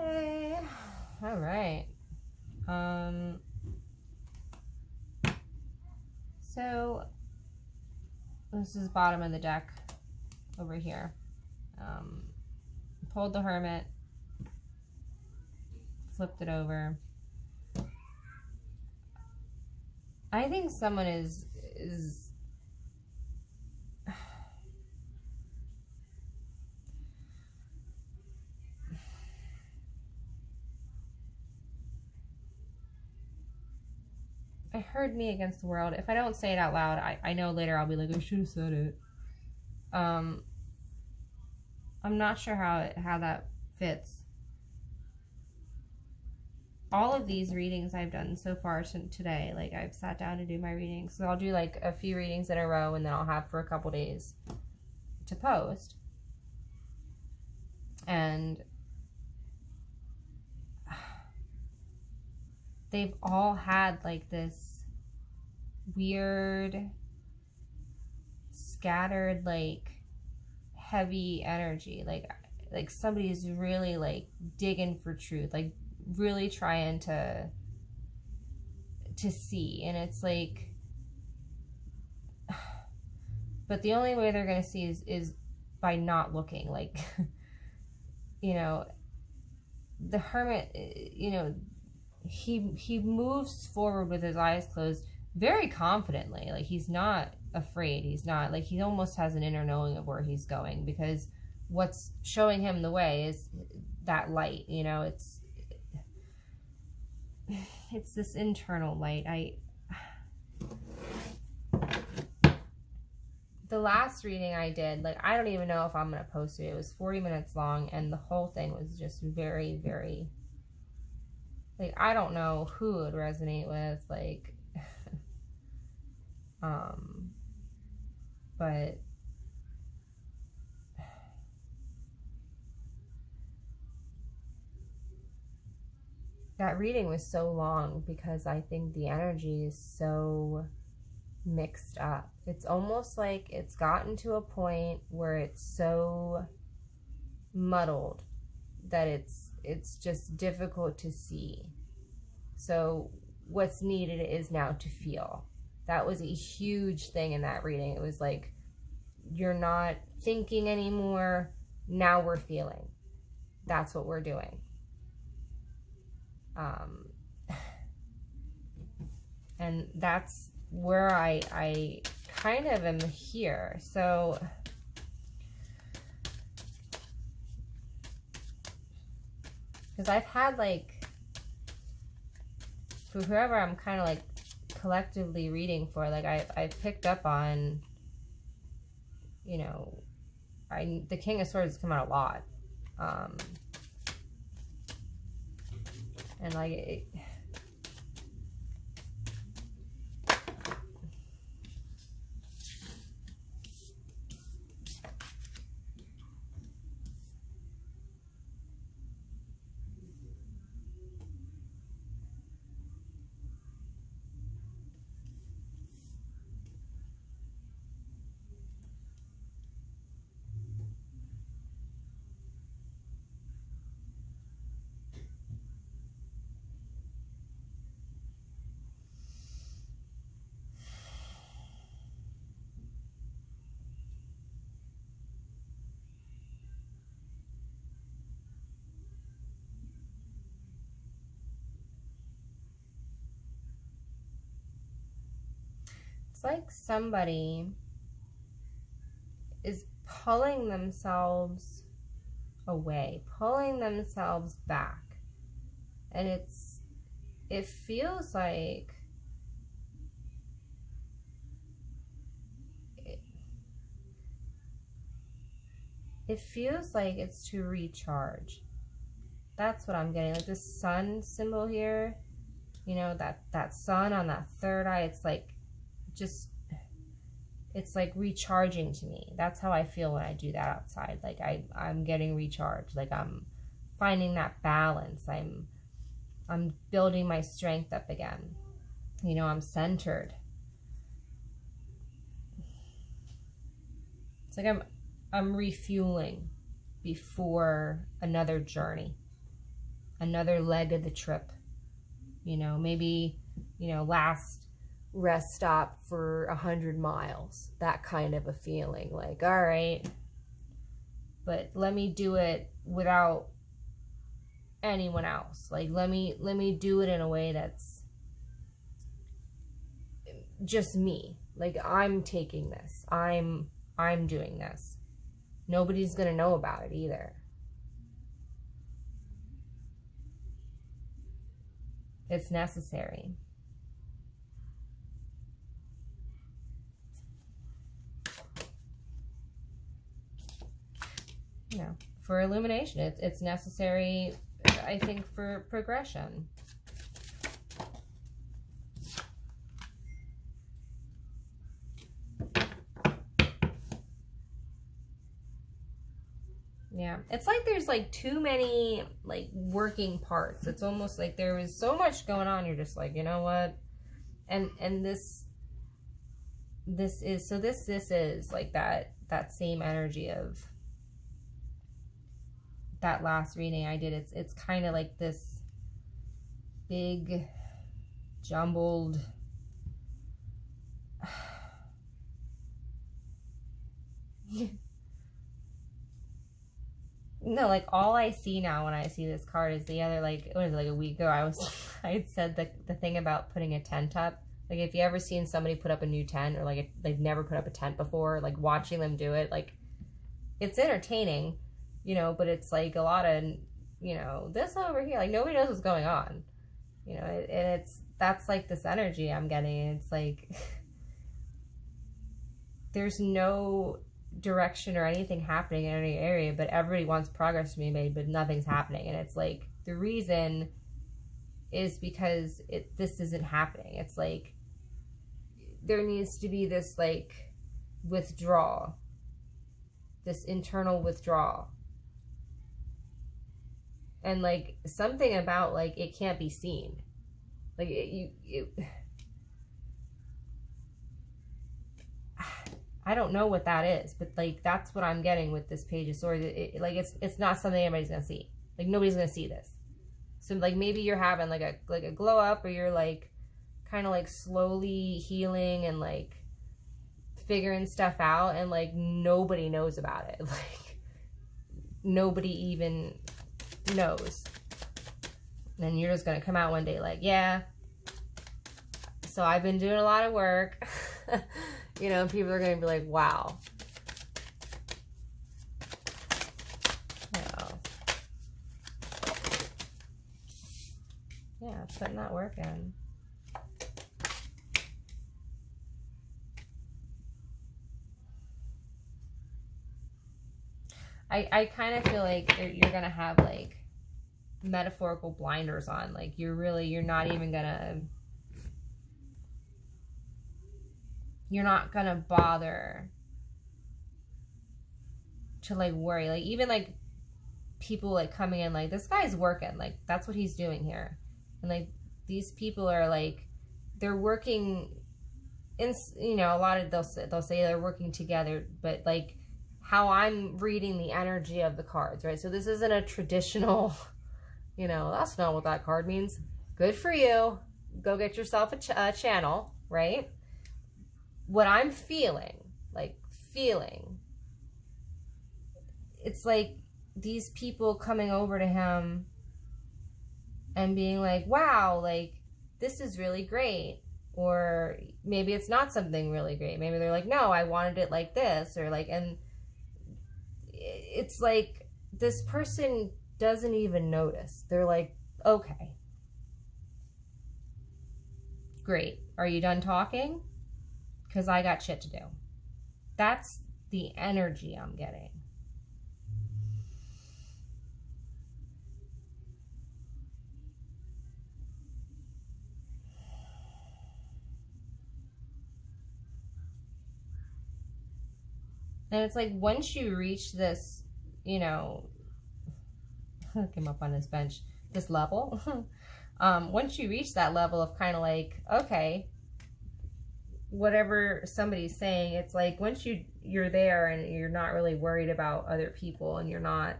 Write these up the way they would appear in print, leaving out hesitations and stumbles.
Okay. All right. So this is bottom of the deck over here. Pulled the Hermit, flipped it over. I think someone is I heard me against the world. If I don't say it out loud, I know later I'll be like, I should have said it. I'm not sure how that fits. All of these readings I've done so far today, like I've sat down to do my readings. So I'll do like a few readings in a row and then I'll have for a couple days to post. And they've all had like this weird, scattered, like heavy energy. Like somebody's really like digging for truth, like really trying to see. And it's like, but the only way they're gonna see is by not looking. Like, you know, the Hermit, you know, he moves forward with his eyes closed very confidently. Like he's not afraid. He's not like, he almost has an inner knowing of where he's going, because what's showing him the way is that light. You know, it's this internal light. The last reading I did, like, I don't even know if I'm gonna post it. It was 40 minutes long, and the whole thing was just very, very, like, I don't know who it would resonate with, like, but that reading was so long because I think the energy is so mixed up. It's almost like it's gotten to a point where it's so muddled that it's just difficult to see. So what's needed is now to feel. That was a huge thing in that reading. It was like, you're not thinking anymore, now we're feeling. That's what we're doing. And that's where I kind of am here. So because I've had, like, for whoever I'm kind of like collectively reading for, like I've picked up on, you know, the King of Swords has come out a lot. And like it's like somebody is pulling themselves away, pulling themselves back. And it feels like it feels like it's to recharge. That's what I'm getting. Like this sun symbol here, you know, that sun on that third eye, it's like just, it's like recharging to me. That's how I feel when I do that outside. Like I'm getting recharged. Like I'm finding that balance. I'm building my strength up again. You know, I'm centered. It's like I'm refueling before another journey. another leg of the trip. You know, maybe, you know, last rest stop for 100 miles. That kind of a feeling. Like, all right, but let me do it without anyone else. Like, let me do it in a way that's just me. Like, I'm taking this. I'm doing this. Nobody's gonna know about it either. It's necessary. You know, for illumination. It's necessary, I think, for progression. Yeah, it's like there's like too many like working parts. It's almost like there was so much going on. You're just like, you know what? And this is like that same energy of that last reading I did. It's kind of like this big jumbled no, like all I see now when I see this card is the other, like, what is it, like a week ago I had said the thing about putting a tent up. Like, if you ever seen somebody put up a new tent, or like they've never put up a tent before, like watching them do it, like it's entertaining, you know, but it's like a lot of, you know, this over here, like nobody knows what's going on, you know, and that's like this energy I'm getting. It's like there's no direction or anything happening in any area, but everybody wants progress to be made, but nothing's happening. And it's like the reason is because this isn't happening. It's like there needs to be this like withdrawal, this internal withdrawal, and like something about like it can't be seen, like I don't know what that is, but like that's what I'm getting with this Page of Swords. Like it's not something anybody's gonna see. Like nobody's gonna see this. So like maybe you're having like a glow up, or you're like kind of like slowly healing and like figuring stuff out, and like nobody knows about it. Like nobody even knows. And you're just gonna come out one day like, yeah, so I've been doing a lot of work. You know, people are going to be like, wow. Well, yeah, putting that work in. I kind of feel like you're going to have like metaphorical blinders on. Like you're not even going to, you're not gonna bother to like worry. Like even like people like coming in like, this guy's working, like that's what he's doing here. And like these people are like, they're working in, you know, a lot of they'll say they're working together, but like how I'm reading the energy of the cards, right? So this isn't a traditional, you know, that's not what that card means. Good for you. Go get yourself a channel, right? What I'm feeling, it's like these people coming over to him and being like, wow, like, this is really great. Or maybe it's not something really great. Maybe they're like, no, I wanted it like this. Or like, and it's like this person doesn't even notice. They're like, okay, great. Are you done talking? Because I got shit to do. That's the energy I'm getting. And it's like once you reach this, you know, came up on this bench, this level. Once you reach that level of kind of like, okay, whatever somebody's saying, it's like once you're there and you're not really worried about other people, and you're not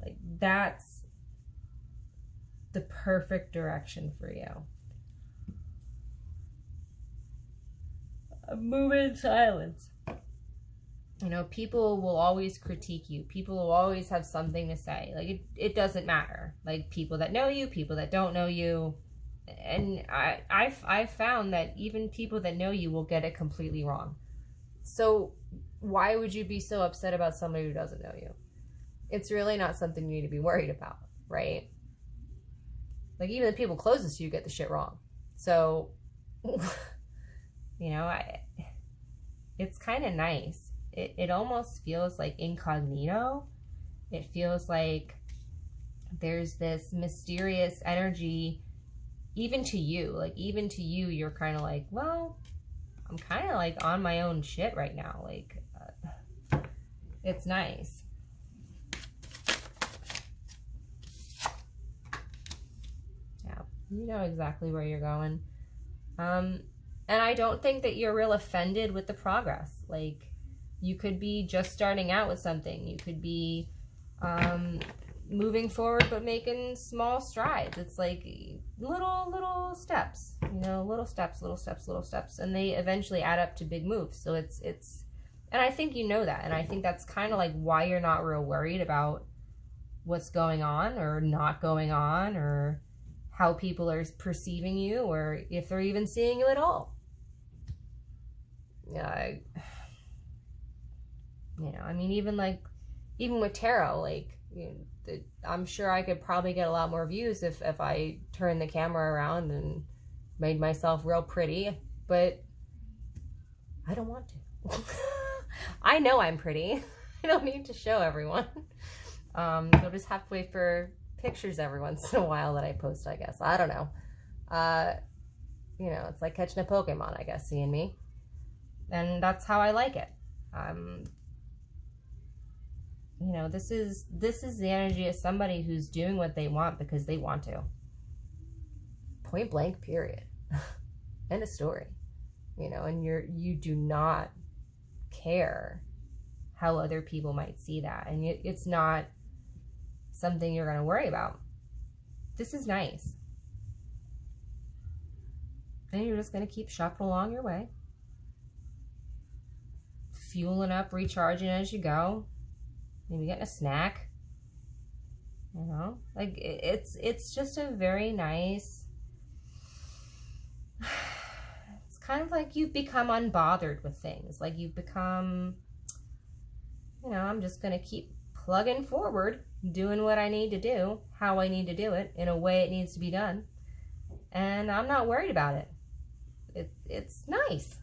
like, that's the perfect direction for you. Move in silence. You know, people will always critique you. People will always have something to say. Like, it doesn't matter. Like, people that know you, people that don't know you. And I've found that even people that know you will get it completely wrong. So why would you be so upset about somebody who doesn't know you? It's really not something you need to be worried about, right? Like, even the people closest to you get the shit wrong. So, you know, it's kind of nice. It almost feels like incognito. It feels like there's this mysterious energy, even to you. Like, even to you, you're kind of like, well, I'm kind of like on my own shit right now. Like, it's nice. Yeah, you know exactly where you're going. And I don't think that you're real offended with the progress. Like, you could be just starting out with something. You could be moving forward but making small strides. It's like little steps, you know, little steps, and they eventually add up to big moves. So it's and I think you know that, and I think that's kind of like why you're not real worried about what's going on or not going on, or how people are perceiving you, or if they're even seeing you at all. Yeah, you know, I mean, even with tarot, like, you know, I'm sure I could probably get a lot more views if I turned the camera around and made myself real pretty, but I don't want to. I know I'm pretty. I don't need to show everyone. You'll just have to wait for pictures every once in a while that I post, I guess. I don't know. You know, it's like catching a Pokemon, I guess, seeing me. And that's how I like it. You know, this is the energy of somebody who's doing what they want because they want to. Point blank, period. End of story. You know, and you do not care how other people might see that. And it's not something you're going to worry about. This is nice. And you're just going to keep shuffling along your way. Fueling up, recharging as you go. Maybe getting a snack. You know? Like, it's just a very nice... It's kind of like you've become unbothered with things. Like, you've become... You know, I'm just going to keep plugging forward, doing what I need to do, how I need to do it, in a way it needs to be done. And I'm not worried about it. It's nice.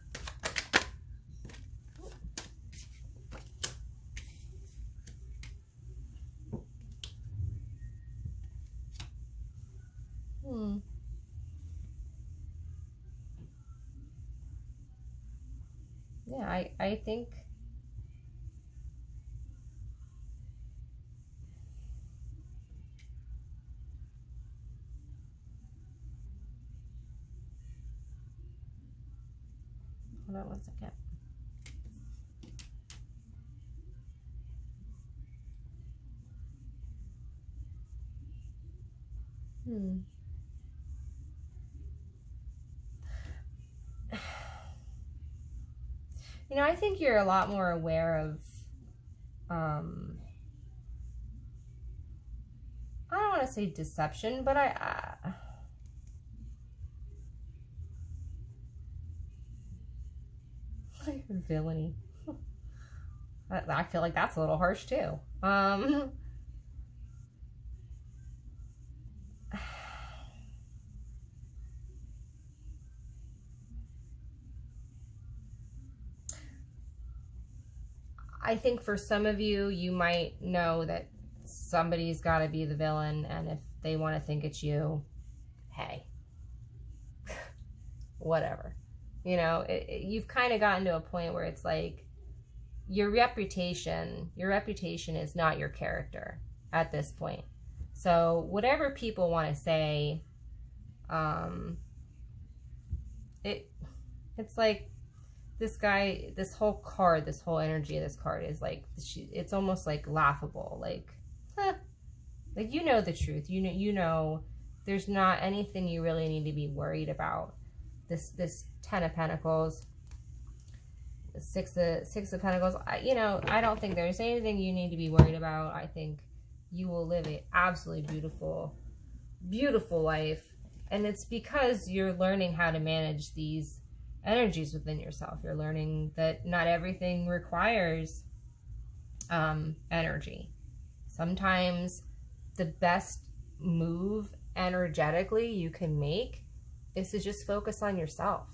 Yeah, I think... Hold on one second. You know, I think you're a lot more aware of, I don't want to say deception, but villainy. I feel like that's a little harsh too. I think for some of you, you might know that somebody's got to be the villain, and if they want to think it's you, hey, whatever. You know, you've kind of gotten to a point where it's like your reputation is not your character at this point. So whatever people want to say, it's like this guy, this whole card, this whole energy of this card is like, it's almost like laughable. Like, like, you know the truth. You know there's not anything you really need to be worried about. This Ten of Pentacles, Six of Pentacles, I don't think there's anything you need to be worried about. I think you will live a absolutely beautiful, beautiful life. And it's because you're learning how to manage these energies within yourself. You're learning that not everything requires energy. Sometimes the best move energetically you can make is to just focus on yourself.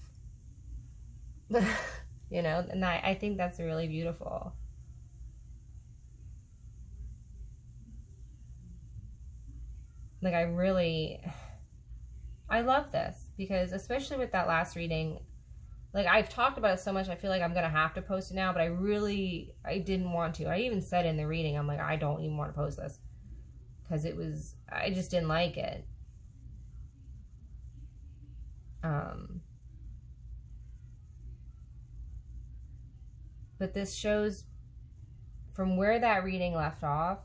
And I think that's really beautiful. Like, I love this, because especially with that last reading, like, I've talked about it so much, I feel like I'm going to have to post it now, but I didn't want to. I even said in the reading, I'm like, I don't even want to post this, because I just didn't like it. But this shows from where that reading left off,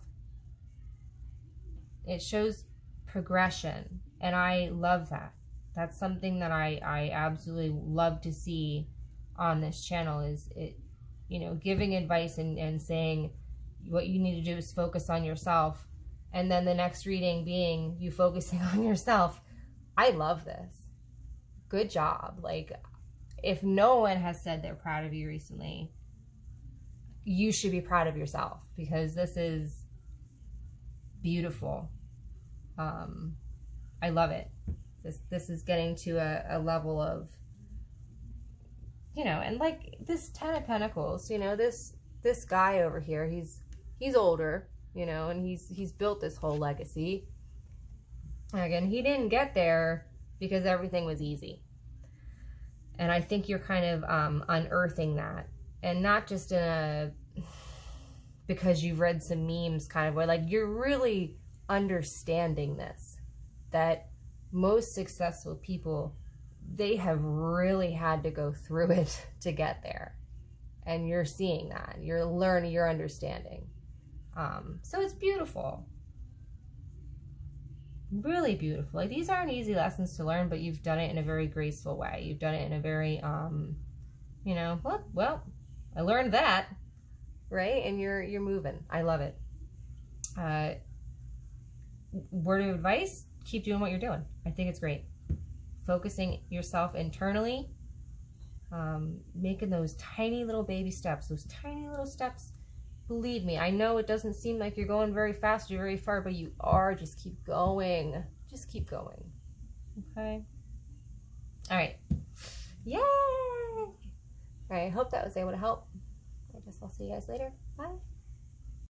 it shows progression. And I love that. That's something that I absolutely love to see on this channel, is it, giving advice and saying what you need to do is focus on yourself. And then the next reading being you focusing on yourself. I love this. Good job. Like, if no one has said they're proud of you recently, you should be proud of yourself, because this is beautiful. I love it. This is getting to a level of, and like this Ten of Pentacles, this guy over here, he's older, and he's built this whole legacy. Again, he didn't get there because everything was easy. And I think you're kind of unearthing that. And not just because you've read some memes kind of way, like, you're really understanding this, that most successful people, they have really had to go through it to get there. And you're seeing that. You're learning, you're understanding. So it's beautiful. Really beautiful. Like, these aren't easy lessons to learn, but you've done it in a very graceful way. You've done it in a very, well, I learned that, right? And you're moving. I love it. Word of advice, keep doing what you're doing. I think it's great. Focusing yourself internally, making those tiny little baby steps, those tiny little steps. Believe me, I know it doesn't seem like you're going very fast or very far, but you are. Just keep going. Just keep going. Okay? All right. Yay! All right, I hope that was able to help. I guess I'll see you guys later. Bye.